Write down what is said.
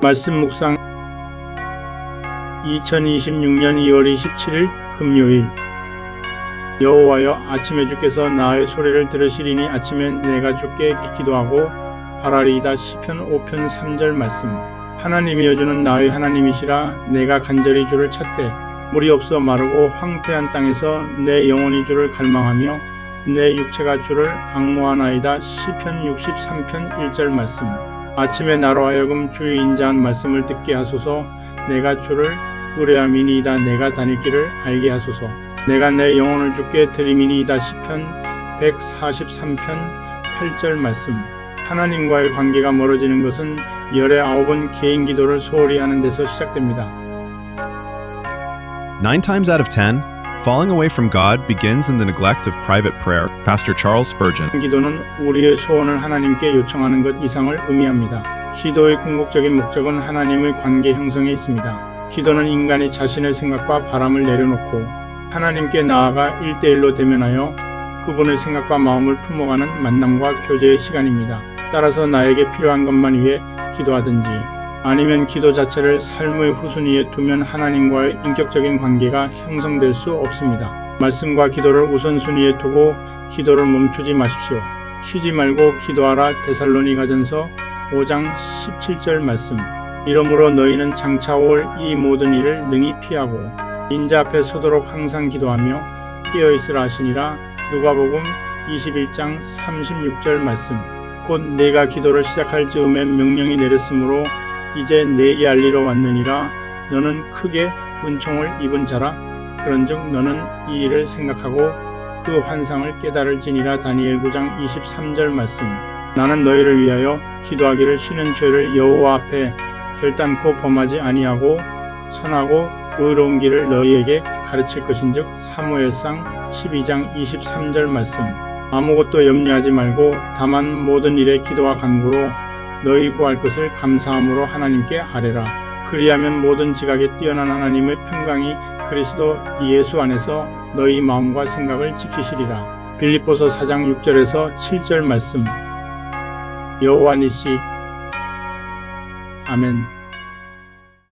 말씀 묵상 2026년 2월 27일 금요일. 여호와여, 아침에 주께서 나의 소리를 들으시리니 아침에 내가 주께 기도하고 바라리이다. 시편 5편 3절 말씀. 하나님이여, 주는 나의 하나님이시라. 내가 간절히 주를 찾되 물이 없어 마르고 황폐한 땅에서 내 영혼이 주를 갈망하며 내 육체가 주를 앙모하나이다. 시편 63편 1절 말씀. 아침에 나로 하여금 주의 인자한 말씀을 듣게 하소서. 내가 주를 의뢰함이니이다. 내가 다닐 길을 알게 하소서. 내가 내 영혼을 주께 드리미니이다. 시편 143편 8절 말씀. 하나님과의 관계가 멀어지는 것은 열의 9번 개인 기도를 소홀히 하는 데서 시작됩니다. 9 times out of 10, falling away from God begins in the neglect of private prayer. Pastor Charles Spurgeon. 기도는 우리의 소원을 하나님께 요청하는 것 이상을 의미합니다. 기도의 궁극적인 목적은 하나님의 관계 형성에 있습니다. 기도는 인간이 자신의 생각과 바람을 내려놓고 하나님께 나아가 1대1로 대면하여 그분의 생각과 마음을 품어가는 만남과 교제의 시간입니다. 따라서 나에게 필요한 것만 위해 기도하든지 아니면 기도 자체를 삶의 후순위에 두면 하나님과의 인격적인 관계가 형성될 수 없습니다. 말씀과 기도를 우선순위에 두고 기도를 멈추지 마십시오. 쉬지 말고 기도하라. 데살로니가전서 5장 17절 말씀. 이러므로 너희는 장차 올 이 모든 일을 능히 피하고 인자 앞에 서도록 항상 기도하며 깨어있으라 하시니라. 누가복음 21장 36절 말씀. 곧 내가 기도를 시작할 즈음에 명령이 내렸으므로 이제 내게 알리러 왔느니라. 너는 크게 은총을 입은 자라. 그런즉 너는 이 일을 생각하고 그 환상을 깨달을지니라. 다니엘 9장 23절 말씀. 나는 너희를 위하여 기도하기를 쉬는 죄를 여호와 앞에 결단코 범하지 아니하고 선하고 의로운 길을 너희에게 가르칠 것인즉. 사무엘상 12장 23절 말씀. 아무것도 염려하지 말고 다만 모든 일에 기도와 간구로 너희 구할 것을 감사함으로 하나님께 아뢰라. 그리하면 모든 지각에 뛰어난 하나님의 평강이 그리스도 예수 안에서 너희 마음과 생각을 지키시리라. 빌립보서 4장 6절에서 7절 말씀. 여호와 니시. 아멘.